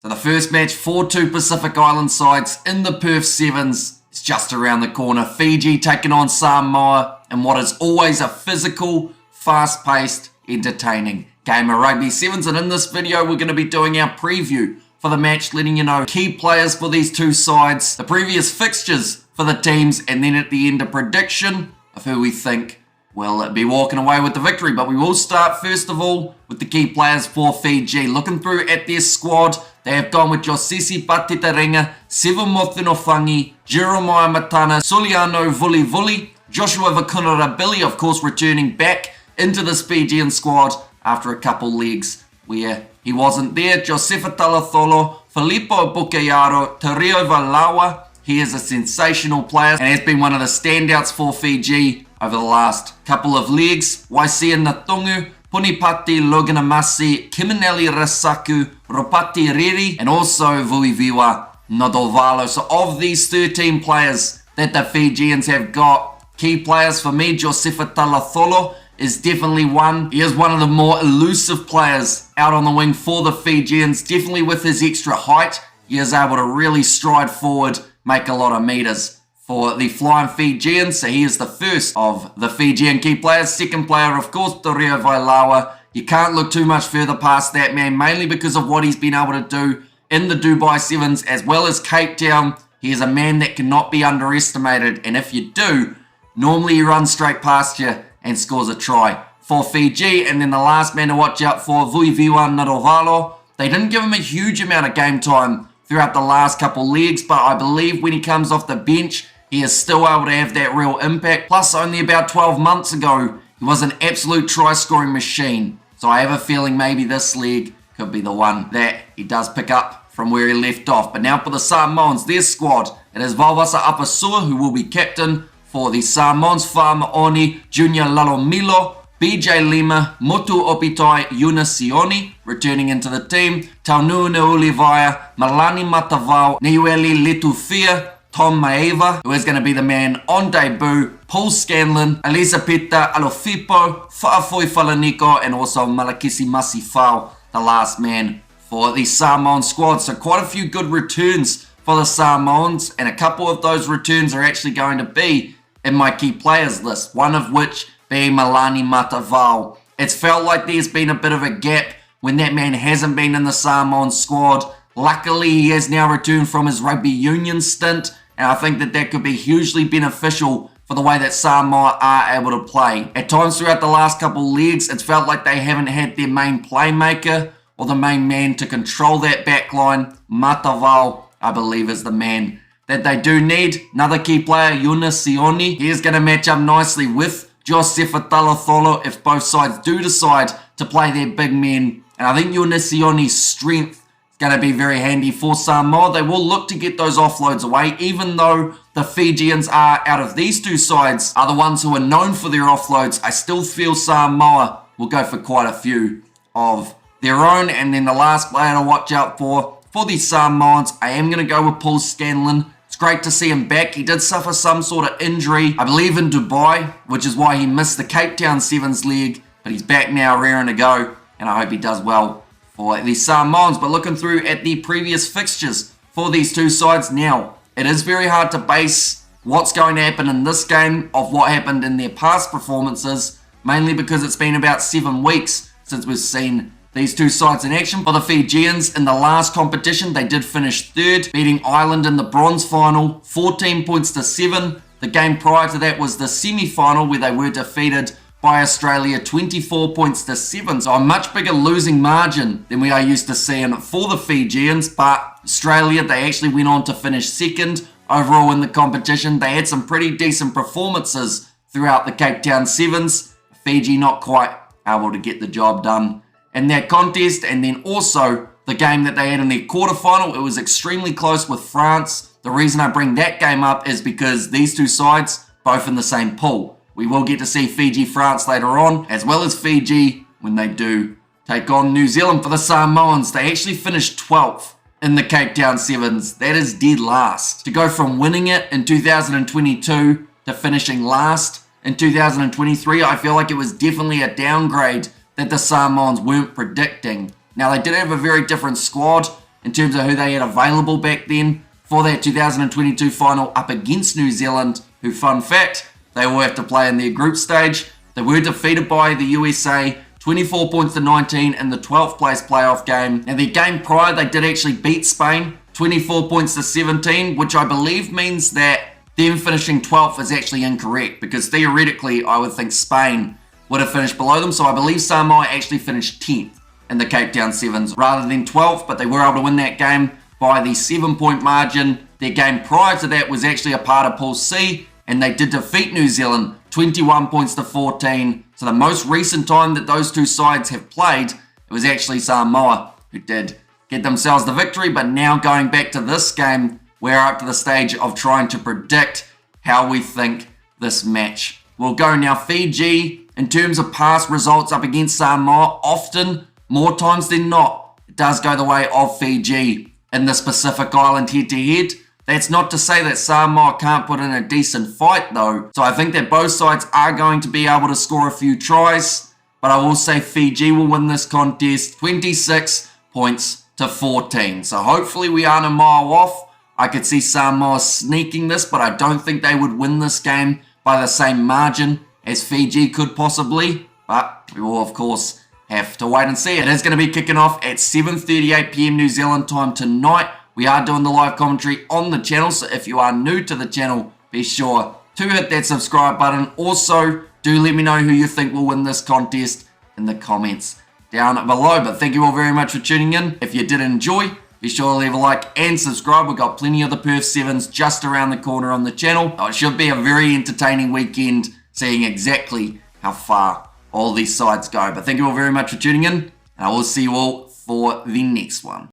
So the first match for two Pacific Island sides in the Perth Sevens is just around the corner. Fiji taking on Samoa in what is always a physical, fast-paced, entertaining game of rugby sevens. And in this video, we're going to be doing our preview for the match, letting you know key players for these two sides, the previous fixtures for the teams, and then at the end a prediction of who we think will be walking away with the victory. But we will start first of all with the key players for Fiji. Looking through at their squad, they have gone with Josisi Patitarenga, Sevu Motunofangi, Jeremiah Matana, Soliano Vuli, Joshua Vakunarabili, of course, returning back into this Fijian squad after a couple legs where he wasn't there. Josefa Talatholo, Filippo Bukayaro, Tario Valawa. He is a sensational player and has been one of the standouts for Fiji over the last couple of legs. Waisia Natungu, Punipati Loganamasi, Kiminelli Rasaku, Ropati Riri, and also Vuiviwa Nodovalo. So of these 13 players that the Fijians have got, key players for me, Josefa Talatholo is definitely one. He is one of the more elusive players out on the wing for the Fijians. Definitely with his extra height, he is able to really stride forward, make a lot of meters for the Flying Fijians. So he is the first of the Fijian key players. Second player, of course, Torio Vailawa. You can't look too much further past that man, mainly because of what he's been able to do in the Dubai Sevens as well as Cape Town. He is a man that cannot be underestimated, and if you do, normally he runs straight past you and scores a try for Fiji. And then the last man to watch out for, Vuiviwa Nodovalo. They didn't give him a huge amount of game time throughout the last couple leagues, but I believe when he comes off the bench, he is still able to have that real impact. Plus, only about 12 months ago, he was an absolute try-scoring machine. So I have a feeling maybe this league could be the one that he does pick up from where he left off. But now for the Samoans, their squad. It is Vauwasa Apasua, who will be captain for the Samoans. Fa'amaoni, Junior Lalomilo, BJ Lima, Motu Opitai, Yuna Sioni returning into the team. Taunu Neulivaya, Malani Matavao, Niueli Letufia, Tom Maeva, who is going to be the man on debut, Paul Scanlon, Elisa Pita, Alofipo, Fa'afoi Falaniko, and also Malakisi Masifao, the last man for the Samoan squad. So quite a few good returns for the Samoans, and a couple of those returns are actually going to be in my key players list, one of which being Malani Matavao. It's felt like there's been a bit of a gap when that man hasn't been in the Samoan squad. Luckily, he has now returned from his rugby union stint, and I think that that could be hugely beneficial for the way that Samoa are able to play. At times throughout the last couple leagues, it's felt like they haven't had their main playmaker or the main man to control that back line. Matavao, I believe, is the man that they do need. Another key player, Yuna Sioni. He is going to match up nicely with Josefa Talatholo if both sides do decide to play their big men. And I think Yuna Sioni's strength is going to be very handy for Samoa. They will look to get those offloads away, even though the Fijians are, out of these two sides, are the ones who are known for their offloads. I still feel Samoa will go for quite a few of their own. And then the last player to watch out for the Samoans, I am going to go with Paul Scanlon. It's great to see him back. He did suffer some sort of injury, I believe in Dubai, which is why he missed the Cape Town Sevens League, but he's back now, raring to go, and I hope he does well for the Samoans. But looking through at the previous fixtures for these two sides now, it is very hard to base what's going to happen in this game of what happened in their past performances, mainly because it's been about 7 weeks since we've seen these two sides in action. For the Fijians, in the last competition, they did finish third, beating Ireland in the bronze final, 14 points to 7. The game prior to that was the semi-final, where they were defeated by Australia, 24 points to 7. So a much bigger losing margin than we are used to seeing for the Fijians. But Australia, they actually went on to finish second overall in the competition. They had some pretty decent performances throughout the Cape Town Sevens. Fiji not quite able to get the job done in that contest. And then also the game that they had in their quarterfinal, it was extremely close with France. The reason I bring that game up is because these two sides, both in the same pool. We will get to see Fiji-France later on, as well as Fiji when they do take on New Zealand. For the Samoans, they actually finished 12th in the Cape Town Sevens. That is dead last. To go from winning it in 2022 to finishing last in 2023, I feel like it was definitely a downgrade that the Samoans weren't predicting. Now, they did have a very different squad in terms of who they had available back then for that 2022 final up against New Zealand, who, fun fact, they will have to play in their group stage. They were defeated by the USA 24 points to 19 in the 12th place playoff game. And their game prior, they did actually beat Spain 24 points to 17, which I believe means that them finishing 12th is actually incorrect, because theoretically I would think Spain would have finished below them. So I believe Samoa actually finished 10th in the Cape Town Sevens rather than 12th, but they were able to win that game by the 7-point margin. Their game prior to that was actually a part of Pool C, and they did defeat New Zealand 21 points to 14. So the most recent time that those two sides have played, it was actually Samoa who did get themselves the victory. But now going back to this game, we're up to the stage of trying to predict how we think this match will go. Now, Fiji, in terms of past results up against Samoa, often, more times than not, it does go the way of Fiji in this Pacific Island head-to-head. That's not to say that Samoa can't put in a decent fight though. So I think that both sides are going to be able to score a few tries. But I will say Fiji will win this contest 26 points to 14. So hopefully we aren't a mile off. I could see Samoa sneaking this, but I don't think they would win this game by the same margin as Fiji could possibly. But we will, of course, have to wait and see. It is going to be kicking off at 7:38 p.m. New Zealand time tonight. We are doing the live commentary on the channel, so if you are new to the channel, be sure to hit that subscribe button. Also, do let me know who you think will win this contest in the comments down below. But thank you all very much for tuning in. If you did enjoy, be sure to leave a like and subscribe. We've got plenty of the Perth Sevens just around the corner on the channel. It should be a very entertaining weekend, seeing exactly how far all these sides go. But thank you all very much for tuning in, and I will see you all for the next one.